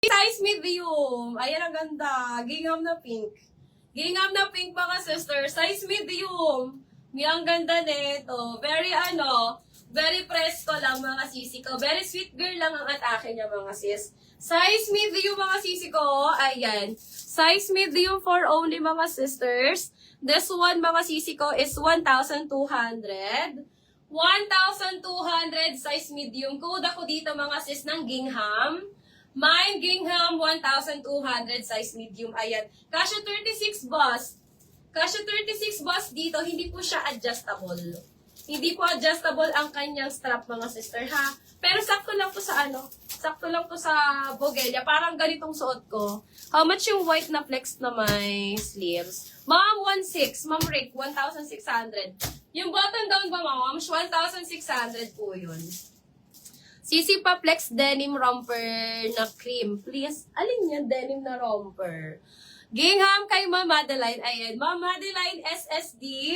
Size medium. Ayan, ang ganda. Gingham na pink. Gingham na pink, mga sister. Size medium. Ang ganda nito. Very presko lang, mga sisi ko. Very sweet girl lang ang atake niya, mga sis. Size medium, mga sisi ko. Ayan. Size medium for only, mga sisters. This one, mga sisi ko, is 1,200. 1,200 size medium. Code ako dito, mga sis, ng gingham. Mine gingham 1,200 size medium. Ayan. Kasya 36 bust. Kasya 36 bust dito. Hindi po siya adjustable. Hindi po adjustable ang kanyang strap, mga sister, ha? Pero sakto lang to sa sakto lang to sa bogelya. Parang ganitong suot ko. How much yung white na flex na may sleeves? Ma'am, 1,600. Ma'am Rick, 1,600. Yung button down ba, ma'am? 1,600 po yun. Sisi pa Flex denim romper na cream. Please, alin yan? Denim na romper. Gingham kay Ma'am Madeline. Ayan. Ma'am Madeline SSD.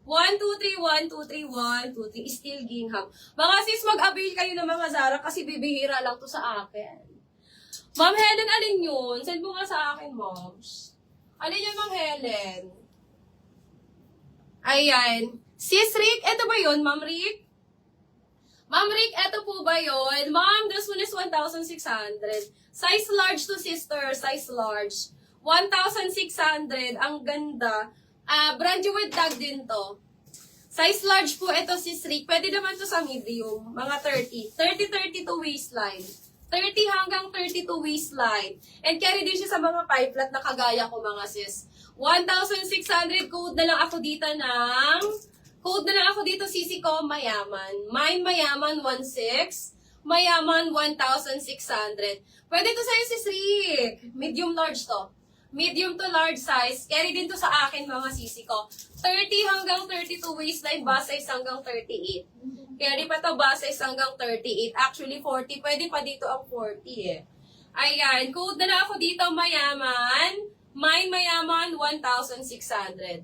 123123123. Still gingham. Mga sis, mag-avail kayo ng mga Zara kasi bibihira lang to sa akin. Ma'am Helen, alin yun? Send mo nga sa akin, moms. Alin yun, Ma'am Helen? Ayan. Sis Rick, eto ba yun, Ma'am Rick? Ma'am Rick, eto po ba yun? Ma'am, this one is 1,600. Size large to sister, size large. 1,600. Ang ganda. Brand new with tag din to. Size large po ito, sis Rick. Pwede naman to sa medium. Mga 30. 30 to waistline. 30 hanggang 32 waistline. And carry din siya sa mga pie flat na kagaya ko, mga sis. 1,600. Code na lang ako dito sisi ko, mayaman. Mine mayaman, 1,600. Mayaman, 1,600. Pwede to sa'yo, sis Rick. Medium large to. Medium to large size. Carry din to sa akin, mga sisi ko. 30 hanggang 32 waistline, bus size hanggang 38. Carry pa to, bus size hanggang 38. Actually, 40. Pwede pa dito ang 40 eh. Ayan. Code na lang ako dito, mayaman. Mine mayaman, 1,600.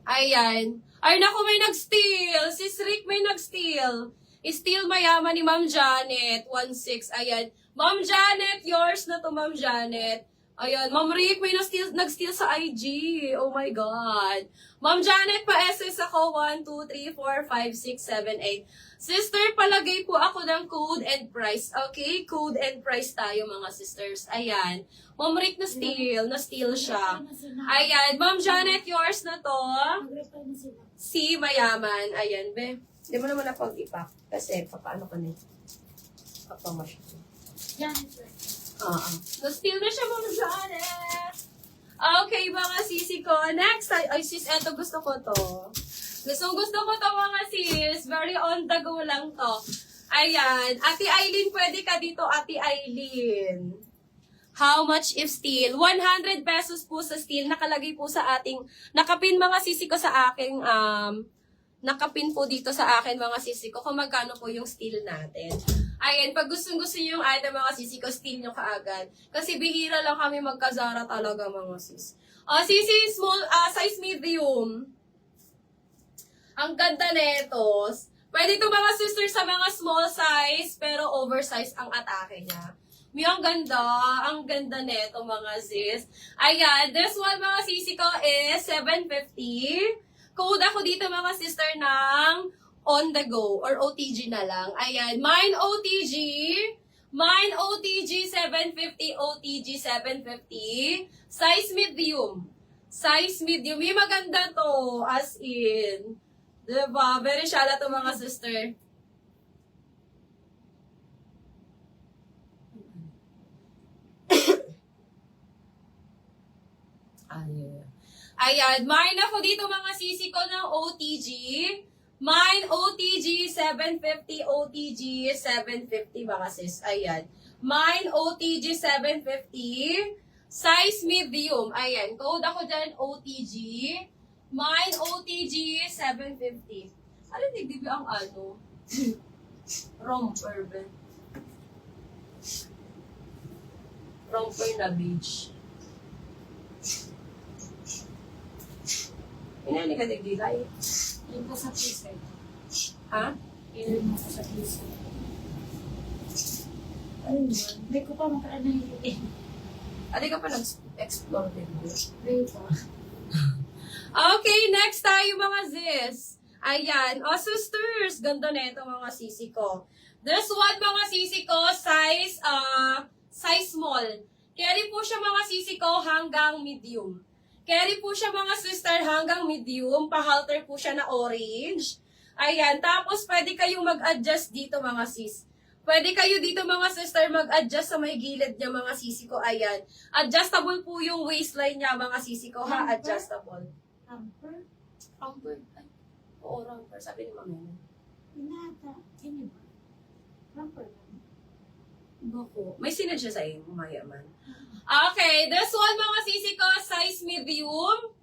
Ayan. Ay, naku, may nag-steal. Sis Rick, may nag-steal. Steal mayaman ni Ma'am Janet. 1,600. Ayan. Ma'am Janet, yours na to, Ma'am Janet. Ayan. Ma'am Rick, may nag-steal sa IG. Oh my God. Ma'am Janet, pa-SS ako. 1, 2, 3, 4, 5, 6, 7, 8. Sister, palagay po ako ng code and price. Okay? Code and price tayo, mga sisters. Ayan. Ma'am Rick, na-steal siya. Ayan. Ma'am Janet, yours na to. Si Mayaman. Ayan, be. Hindi mo naman na pag-ipak. Kasi, papaano ka na? Papamasya. Na-steal na siya, Ma'am Janet. Okay, mga sisi ko. Next, ay sis, eto gusto ko to. Gusto ko to, mga sis. Very on the go lang to. Ayan. Ate Aileen, pwede ka dito, Ate Aileen. How much if steel? 100 pesos po sa steel. Nakalagay po sa ating, nakapin mga sisi ko sa aking, nakapin po dito sa akin, mga sisi ko, kung magkano po yung steel natin. Ayan, pag gusto nyo yung item, mga sisi ko, steel nyo kaagad. Kasi bihira lang kami magkazara talaga, mga sis. Sisi, small, size medium. Ang ganda netos. Pwede ito, mga sisters, sa mga small size, pero oversize ang atake niya. Ang ganda neto, mga sis. Ayan, this one, mga sisi ko, is 750. Code ako dito, mga sister, ng on the go or OTG na lang. Ayan, mine OTG 750, OTG 750. Size medium. Yung maganda to, as in. Diba? Very shala to, mga sister. Ayan, mine ako dito, mga sisi ko, ng OTG. Mine, OTG, 750, OTG, 750, mga sis. Ayan. Mine, OTG, 750. Size medium. Ayan. Code ako dyan, OTG. Mine, OTG, 750. Ano, nagdibi ang romper, ba? Romper na beach. Hindi ka nagdilay. Yun po sa freezer. Ha? Yun po sa freezer. Ayun ba? Hindi ko pa makaranahin eh. Adi ka pa nag-explore din. Ayun pa. Okay, next tayo mga sis. Ayan. O, sisters. Ganda na ito mga sisi ko. This one mga sisi ko, size small. Carry po siya mga sisi ko hanggang medium. Carry po siya mga sister hanggang medium. Pa-halter po siya na orange. Ayan. Tapos, pwede kayong mag-adjust dito mga sis. Pwede kayo dito mga sister mag-adjust sa may gilid niya mga sisi ko. Ayan. Adjustable po yung waistline niya mga sisi ko ha. Adjustable. Hamper? Rumper. Ay, oo, rumper. Sabi ni Mama. Pinata. Ini ba? Hamper lang. Bako. May sinad siya sa iyo, mayaman. Okay, this one mga sisi ko, size medium.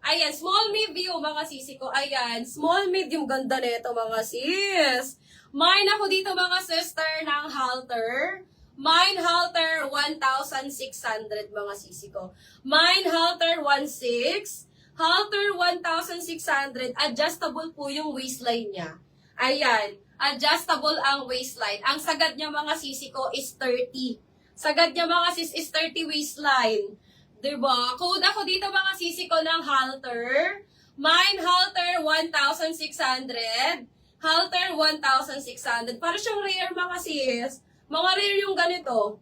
Ayan, small medium mga sisi ko. Ayan, small medium. Ganda na ito mga sis. Mine ako dito mga sister ng halter. Mine halter 1,600 mga sisi ko. Mine halter 1,600. Halter 1,600. Adjustable po yung waistline niya. Ayan. Adjustable ang waistline. Ang sagad niya mga sisi ko is 30. Sagad niya mga sis is 30 waistline. Diba? Code ako dito mga sisi ko ng halter. Mine halter 1,600. Halter 1,600. Para siyang rare mga sis. Mga rare yung ganito.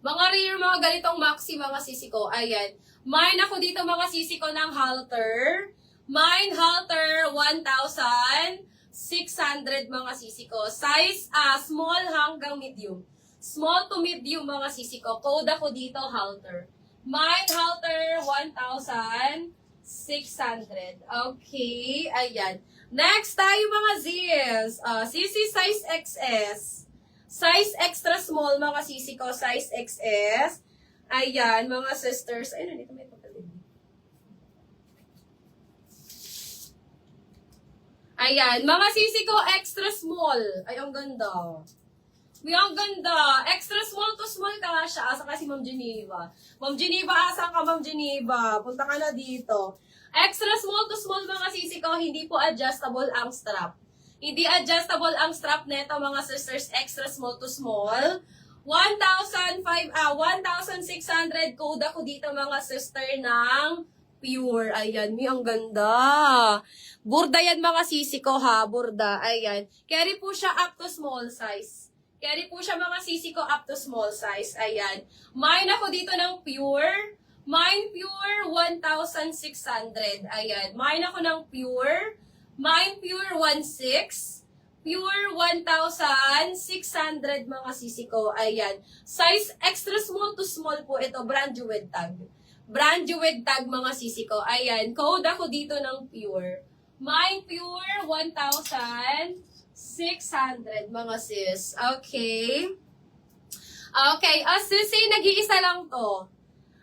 Mga rare mga ganitong maxi mga sisi ko. Ayan. Mine ako dito mga sisi ko ng halter. Mine halter 1,600 mga sisi ko. Size small hanggang medium. Small to medium mga sisi ko. Code ako dito halter. Mine halter 1,600. Okay. Ayan. Next tayo mga sis. Sisi size XS. Size extra small mga sisi ko. Size XS. Ayan, mga sisters. Ay, nandito may papalin. Ayan, mga sisi ko, extra small. Ay, ang ganda. May ang ganda. Extra small to small ka siya. Asa ka si Ma'am Geneva. Ma'am Geneva, asa ka Ma'am Geneva? Punta ka na dito. Extra small to small mga sisi ko, hindi po adjustable ang strap. Hindi adjustable ang strap neto mga sisters. Extra small to small. 1,600 code ako dito mga sister ng pure. Ayan, mi ang ganda. Burda yan mga sisi ko ha, burda. Ayan. Carry po siya up to small size. Carry po siya mga sisi ko up to small size. Ayan. Mine ako dito ng pure. Mine pure 1,600. Ayan. Mine ako ng pure. Mine pure 1,600. Pure 1,600 mga sisi ko. Ayan. Size extra small to small po ito. Brand new with tag. Brand new with tag mga sisi ko. Ayan. Code ako dito ng pure. Mine pure 1,600 mga sis. Okay. Okay. Sisi, nag-iisa lang to.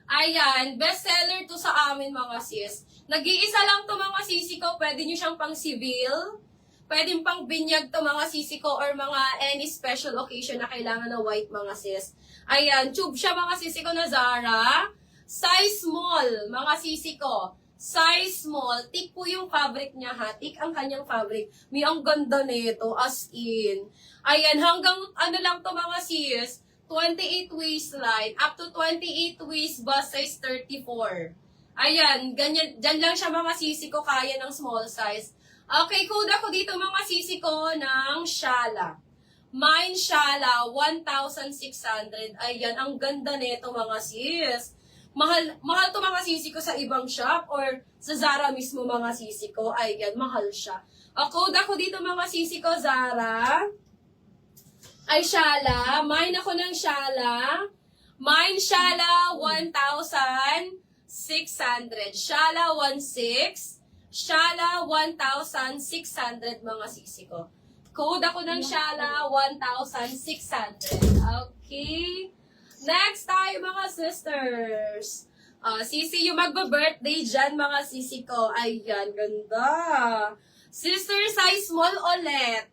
Ayan. Best seller to sa amin mga sis. Nag-iisa lang to mga sisi ko. Pwede nyo siyang pang civil. Pwedeng pang binyag to mga sisi ko or mga any special occasion na kailangan ng white mga sis. Ayan, tube siya mga sisi ko na Zara. Size small, mga sisi ko. Size small. Thick po yung fabric niya ha. Thick ang kanyang fabric. May ang ganda nito, as in. Ayan, hanggang ano lang to mga sis. 28 waistline. Up to 28 waist, bust size 34. Ayan, ganyan, dyan lang siya mga sisi ko kaya ng small size. Okay, code ako dito mga sisi ko ng Shala. Mine Shala, 1,600. Ayan, ang ganda nito mga sis. Mahal to mga sisi ko sa ibang shop or sa Zara mismo mga sisi ko. Ayan, mahal siya. Code ako dito mga sisi ko, Zara. Ay, Shala. Mine ako ng Shala. Mine Shala, 1,600. Shala, 1,600. Shala, 1,600 mga sisi ko. Code ako ng Shala, 1,600. Okay. Next tayo mga sisters. Sisi yung magba-birthday dyan mga sisi ko. Ayan, ganda. Sister size small ulit.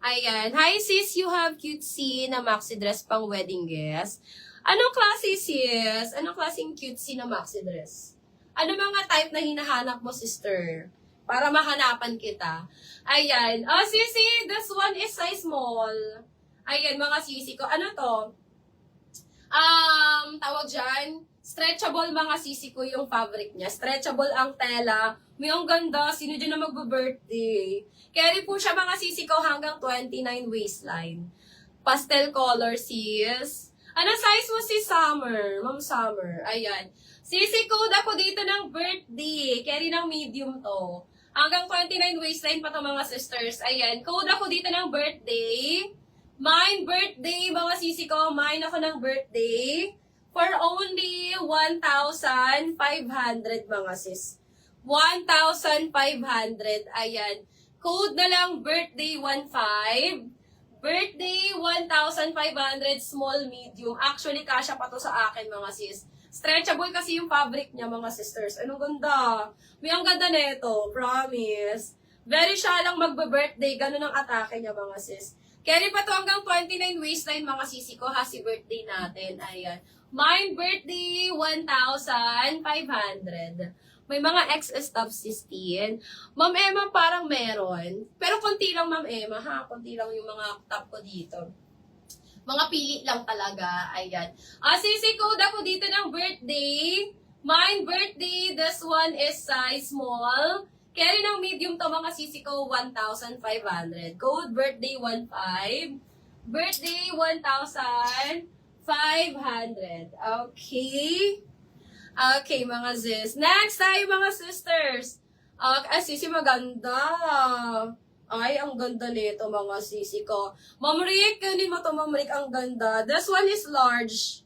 Ayan. Hi sis, you have cutesy na maxi dress pang wedding guest. Anong klase sis? Anong klaseng cutesy na maxi dress? Ano mga type na hinahanap mo, sister? Para mahanapan kita. Ayan. Sisi, this one is size small. Ayan, mga sisi ko. Ano to? Tawag dyan, stretchable mga sisi ko yung fabric niya. Stretchable ang tela. May ang ganda. Sino dyan na magbe-birthday? Carry po siya mga sisi ko hanggang 29 waistline. Pastel color, sis. Ano size mo si Summer? Ma'am Summer. Ayan. Sisi code ako dito ng birthday. Carry ng medium to. Hanggang 29 waistline pa to mga sisters. Ayan. Code ako dito ng birthday. Mine birthday, mga sisi ko. Mine ako ng birthday. For only 1,500 mga sis. 1,500. Ayan. Code na lang birthday 15. Birthday 1,500 small medium. Actually, kasya pa to sa akin mga sis. Stretchable kasi yung fabric niya mga sisters. Anong ganda. May ang ganda nito. Promise. Very siya lang magbe-birthday. Ganun ang atake niya mga sis. Carry pa to hanggang 29 waistline mga sisi ko. Happy birthday natin. Ayan. Mine birthday 1,500. May mga XS tops 16. Ma'am Emma parang meron. Pero konti lang Ma'am Emma ha. Konti lang yung mga top ko dito. Mga pili lang talaga. Ayan. Sisi code ako dito ng birthday. Mine birthday. This one is size small. Carry ng medium to mga sisi ko, 1,500. Code birthday 15. Birthday 1,500. Okay. Okay, mga sis. Next tayo mga sisters. Sisi maganda. Ay, ang ganda nito mga sisi ko. Ma'am Rick, kunin mo to Ma'am Rick, ang ganda. This one is large.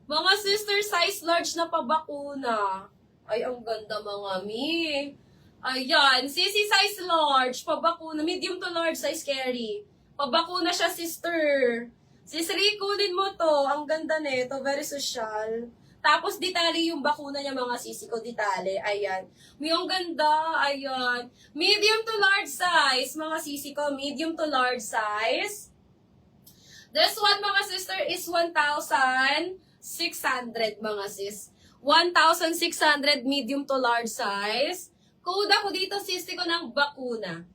Mga sisters, size large na pabakuna. Ay, ang ganda mga mi. Ayan, sisi size large, pabakuna, medium to large size carry. Pabakuna siya, sister. Sis Rick, kunin mo to. Ang ganda nito, very social. Tapos, detalye yung bakuna niya, mga sisi ko, detalye. Ayan. May ang ganda. Ayan. Medium to large size, mga sisi ko. Medium to large size. This one, mga sister, is 1,600, mga sis. 1,600 medium to large size. Code ako dito, sisi ko, ng bakuna.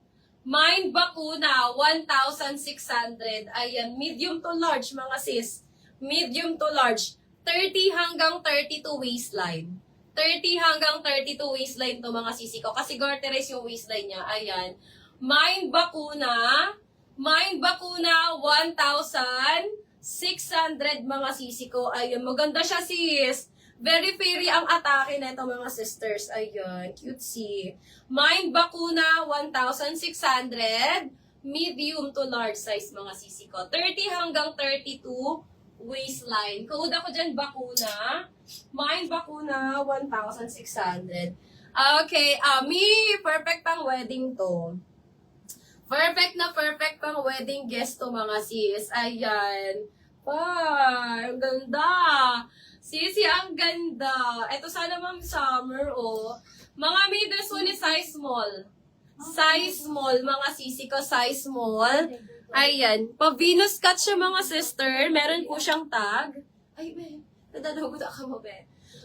Mine bakuna, 1,600. Ayan. Medium to large, mga sis. Medium to large. 30 hanggang 32 waistline. 30 hanggang 32 waistline to mga sisi ko. Kasi garterized yung waistline niya. Ayan. Mine bakuna. Mine bakuna, 1,600 mga sisi ko. Ayan. Maganda siya sis. Very fairy ang atake na ito mga sisters. Ayan. Cutesy. Mine bakuna, 1,600. Medium to large size mga sisi ko. 30 hanggang 32 waistline. Code ako dyan, bakuna. Mine, bakuna, 1,600. Okay, perfect pang wedding to. Perfect na perfect pang wedding guest to, mga sis. Ayan. Ang ganda. Sisi, ang ganda. Ito sana, Ma'am Summer, oh. Mga may, this one is size small. Size small, mga sisi ko, size small. Ayan. Pa-Venus cut siya mga sister. Meron po siyang tag. Ay, be. Nadalagot ako mo, be.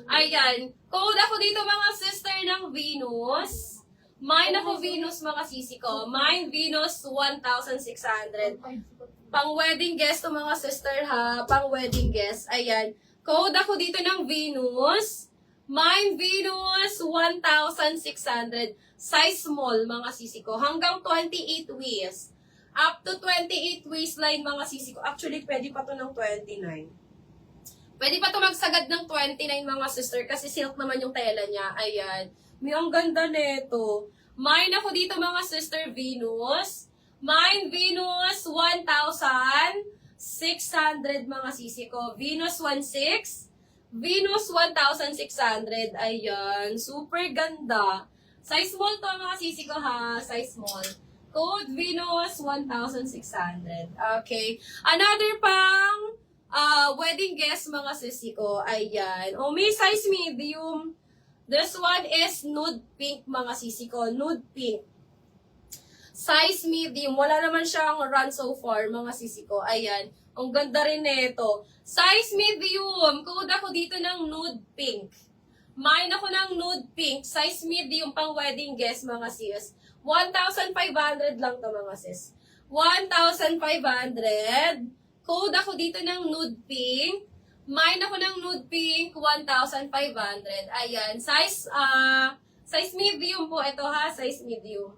Ayan. Code ako dito mga sister ng Venus. Mine ako Venus mga sisi ko. Mine Venus 1,600. Pang wedding guest to mga sister ha. Pang wedding guest. Ayan. Code ako dito ng Venus. Mine Venus 1,600. Size small mga sisi ko. Hanggang 28 waist. Up to 28 waistline mga sisi ko. Actually, pwede pa to ng 29. Pwede pa to magsagad ng 29 mga sister kasi silk naman yung tela niya. Ayan. May ang ganda nito. Mine ako dito mga sister Venus. Mine Venus 1,600 mga sisi ko. Venus 1,600. Venus 1,600. Ayan. Super ganda. Size small to mga sisi ko ha. Size small. Code Venus 1,600. Okay. Another pang wedding guest mga sisi ko. Ayan. May size medium. This one is nude pink mga sisi ko. Nude pink. Size medium. Wala naman siyang run so far mga sisi ko. Ayan. Ang ganda rin nito. Size medium. Code ako dito ng nude pink. Mine ako ng nude pink. Size medium pang wedding guest mga sis. 1,500 lang to mga sis. 1,500. Code ako dito ng nude pink. Mine ako ng nude pink, 1,500. Ayan. Size medium po ito ha. Size medium.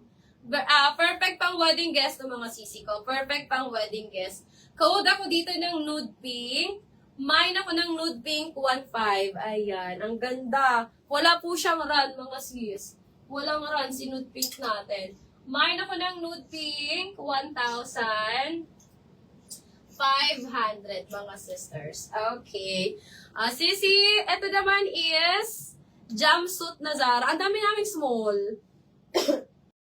Perfect pang wedding guest ng mga sisi ko. Perfect pang wedding guest. Code ako dito ng nude pink. Mine ako ng nude pink, 1,500. Ayan. Ang ganda. Wala po siyang run, mga sis. Walang run si nude pink natin. Mine ako ng nude pink, 1,500, mga sisters. Okay. Sisi, ito naman is jumpsuit na Zara. Ang dami naming small.